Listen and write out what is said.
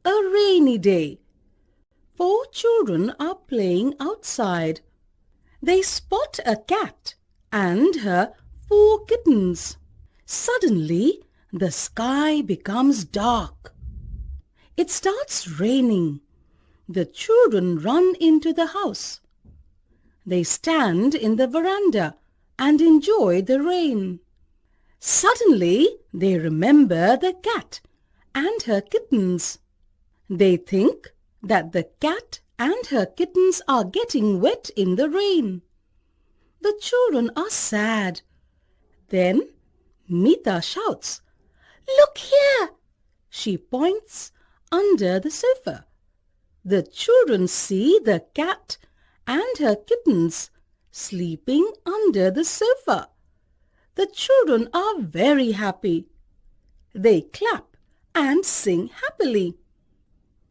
A rainy day. 4 children are playing outside. They spot a cat and her 4 kittens. Suddenly, the sky becomes dark. It starts raining. The children run into the house. They stand in the veranda and enjoy the rain. Suddenly, they remember the cat and her kittens. They think that the cat and her kittens are getting wet in the rain. The children are sad. Then Mita shouts, "Look here!" She points under the sofa. The children see the cat and her kittens sleeping under the sofa. The children are very happy. They clap and sing happily.